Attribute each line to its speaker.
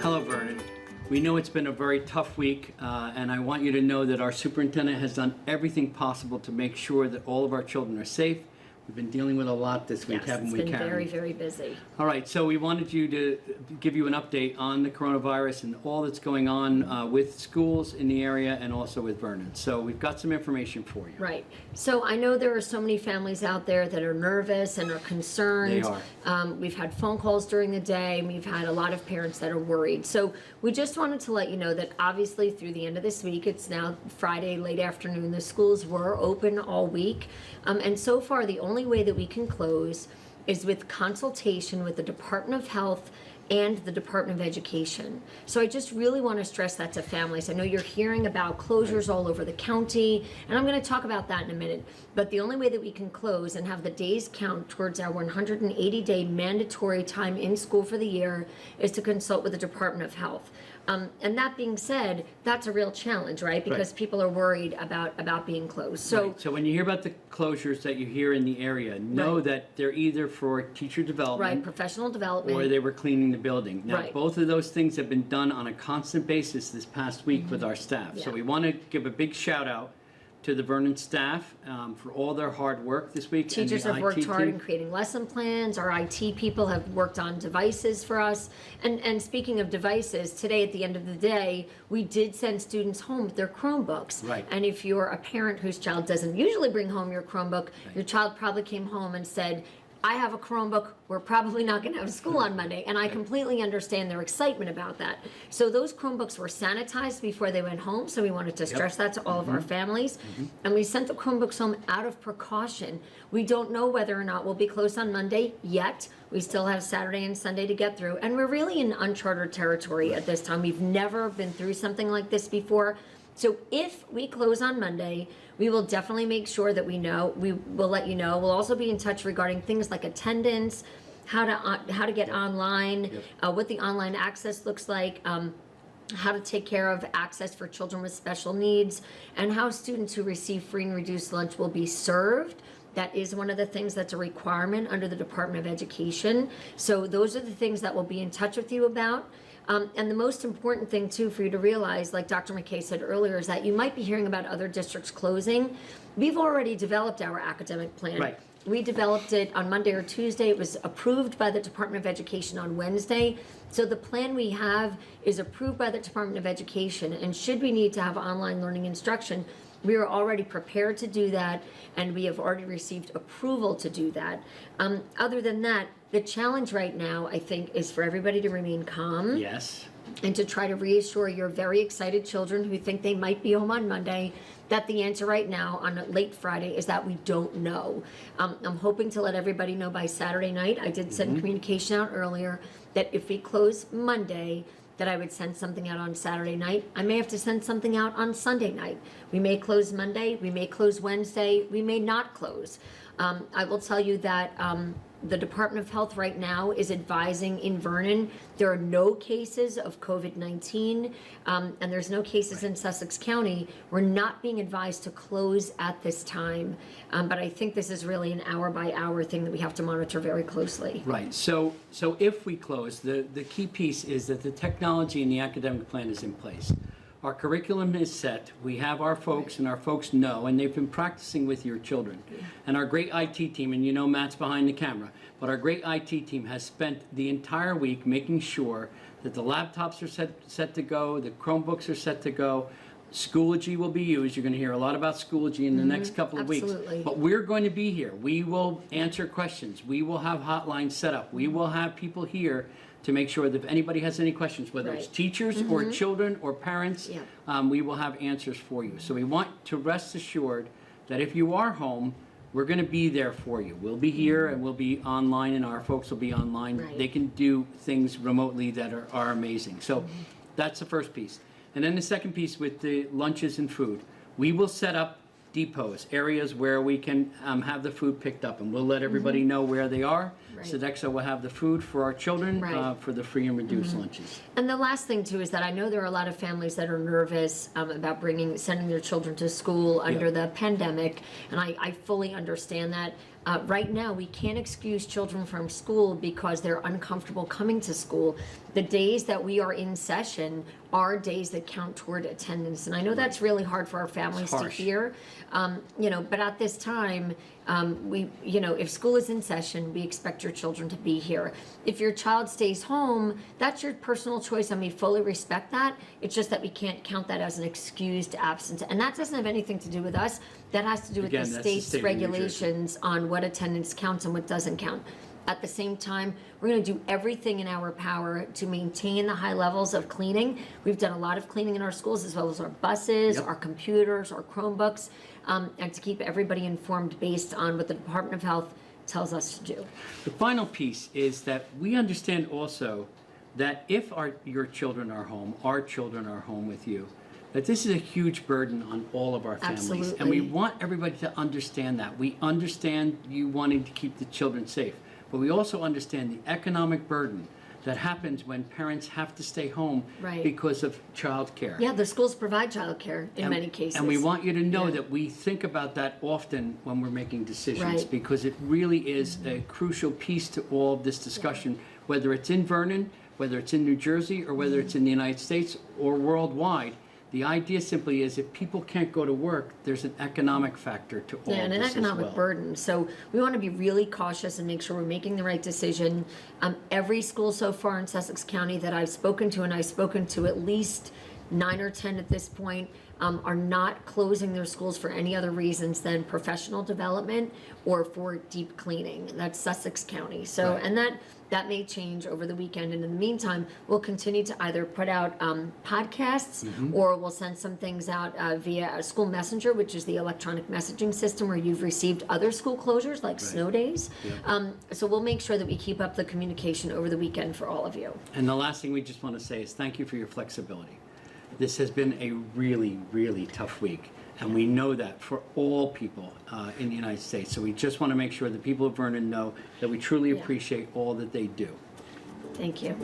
Speaker 1: Hello, Vernon. We know it's been a very tough week, and I want you to know that our superintendent has done everything possible to make sure that all of our children are safe. We've been dealing with a lot this week, haven't we, Karen?
Speaker 2: It's been very, very busy.
Speaker 1: All right, so we wanted you to give you an update on the coronavirus and all that's going on with schools in the area and also with Vernon. So we've got some information for you.
Speaker 2: Right. So I know there are so many families out there that are nervous and are concerned.
Speaker 1: They are.
Speaker 2: We've had phone calls during the day, and we've had a lot of parents that are worried. So we just wanted to let you know that obviously through the end of this week, it's now Friday, late afternoon, the schools were open all week. And so far, the only way that we can close is with consultation with the Department of Health and the Department of Education. So I just really want to stress that to families. I know you're hearing about closures all over the county, and I'm going to talk about that in a minute. But the only way that we can close and have the days count towards our 180-day mandatory time in school for the year is to consult with the Department of Health. And that being said, that's a real challenge, right? Because people are worried about being closed. So,
Speaker 1: So when you hear about the closures that you hear in the area, know that they're either for teacher development,
Speaker 2: right, professional development,
Speaker 1: or they were cleaning the building. Now,
Speaker 2: Right.
Speaker 1: both of those things have been done on a constant basis this past week with our staff. So
Speaker 2: Yeah.
Speaker 1: we want to give a big shout out to the Vernon staff for all their hard work this week.
Speaker 2: Teachers
Speaker 1: and the
Speaker 2: have worked
Speaker 1: IT
Speaker 2: hard
Speaker 1: team.
Speaker 2: in creating lesson plans. Our IT people have worked on devices for us. And speaking of devices, today at the end of the day, we did send students home with their Chromebooks.
Speaker 1: Right.
Speaker 2: And if you're a parent whose child doesn't usually bring home your Chromebook, your child probably came home and said, I have a Chromebook, we're probably not going to have school on Monday. And I completely understand their excitement about that. So those Chromebooks were sanitized before they went home, so we wanted to stress that to all of our families. And we sent the Chromebooks home out of precaution. We don't know whether or not we'll be closed on Monday yet. We still have Saturday and Sunday to get through. And we're really in uncharted territory at this time. We've never been through something like this before. So if we close on Monday, we will definitely make sure that we will let you know. We'll also be in touch regarding things like attendance, how to get online, what the online access looks like, how to take care of access for children with special needs, and how students who receive free and reduced lunch will be served. That is one of the things that's a requirement under the Department of Education. So those are the things that we'll be in touch with you about. And the most important thing, too, for you to realize, like Dr. McKay said earlier, is that you might be hearing about other districts closing. We've already developed our academic plan.
Speaker 1: Right.
Speaker 2: We developed it on Monday or Tuesday. It was approved by the Department of Education on Wednesday. So the plan we have is approved by the Department of Education. And should we need to have online learning instruction, we are already prepared to do that, and we have already received approval to do that. Other than that, the challenge right now, I think, is for everybody to remain calm.
Speaker 1: Yes.
Speaker 2: And to try to reassure your very excited children who think they might be home on Monday that the answer right now on a late Friday is that we don't know. I'm hoping to let everybody know by Saturday night. I did send communication out earlier that if we close Monday, that I would send something out on Saturday night. I may have to send something out on Sunday night. We may close Monday, we may close Wednesday, we may not close. I will tell you that the Department of Health right now is advising in Vernon, there are no cases of COVID-19, and there's no cases in Sussex County. We're not being advised to close at this time, but I think this is really an hour-by-hour thing that we have to monitor very closely.
Speaker 1: Right. So if we close, the key piece is that the technology and the academic plan is in place. Our curriculum is set. We have our folks, and our folks know, and they've been practicing with your children. And our great IT team, and you know Matt's behind the camera, but our great IT team has spent the entire week making sure that the laptops are set to go, the Chromebooks are set to go, Schoology will be used. You're going to hear a lot about Schoology in the next couple of weeks. But we're going to be here. We will answer questions. We will have hotlines set up. We will have people here to make sure that if anybody has any questions, whether it's teachers or children or parents, we will have answers for you. So we want to rest assured that if you are home, we're going to be there for you. We'll be here and we'll be online, and our folks will be online. They can do things remotely that are amazing. So that's the first piece. And then the second piece with the lunches and food, we will set up depots, areas where we can have the food picked up, and we'll let everybody know where they are.
Speaker 2: Right.
Speaker 1: Sodexo will have the food for our children
Speaker 2: Right.
Speaker 1: for the free and reduced lunches.
Speaker 2: And the last thing too is that I know there are a lot of families that are nervous about sending their children to school under the pandemic, and I fully understand that. Right now, we can't excuse children from school because they're uncomfortable coming to school. The days that we are in session are days that count toward attendance, and I know that's really hard for our families to
Speaker 1: harsh.
Speaker 2: hear. But at this time, if school is in session, we expect your children to be here. If your child stays home, that's your personal choice, and we fully respect that. It's just that we can't count that as an excused absence, and that doesn't have anything to do with us. That has to do with
Speaker 1: Again,
Speaker 2: the
Speaker 1: that's the
Speaker 2: state's
Speaker 1: state of New Jersey.
Speaker 2: regulations on what attendance counts and what doesn't count. At the same time, we're going to do everything in our power to maintain the high levels of cleaning. We've done a lot of cleaning in our schools, as well as our buses,
Speaker 1: Yep.
Speaker 2: our computers, our Chromebooks, and to keep everybody informed based on what the Department of Health tells us to do.
Speaker 1: The final piece is that we understand also that if your children are home, our children are home with you, that this is a huge burden on all of our families. And we
Speaker 2: Absolutely.
Speaker 1: want everybody to understand that. We understand you wanting to keep the children safe, but we also understand the economic burden that happens when parents have to stay home
Speaker 2: Right.
Speaker 1: because of childcare.
Speaker 2: Yeah, the schools provide childcare in many cases.
Speaker 1: And we want you to know
Speaker 2: Yeah.
Speaker 1: that we think about that often when we're making decisions,
Speaker 2: Right.
Speaker 1: because it really is a crucial piece to all of this discussion, whether it's in Vernon, whether it's in New Jersey, or whether it's in the United States or worldwide. The idea simply is if people can't go to work, there's an economic factor to all
Speaker 2: Yeah,
Speaker 1: of
Speaker 2: and an
Speaker 1: this as
Speaker 2: economic
Speaker 1: well.
Speaker 2: burden. So we want to be really cautious and make sure we're making the right decision. Every school so far in Sussex County that I've spoken to, and I've spoken to at least 9 or 10 at this point, are not closing their schools for any other reasons than professional development or for deep cleaning. That's Sussex County. So,
Speaker 1: Right.
Speaker 2: and that may change over the weekend. And in the meantime, we'll continue to either put out podcasts or we'll send some things out via a school messenger, which is the electronic messaging system where you've received other school closures like snow days. So we'll make sure that we keep up the communication over the weekend for all of you.
Speaker 1: And the last thing we just want to say is thank you for your flexibility. This has been a really, really tough week, and we know that for all people in the United States. So we just want to make sure the people of Vernon know that we truly
Speaker 2: Yeah.
Speaker 1: appreciate all that they do.
Speaker 2: Thank you.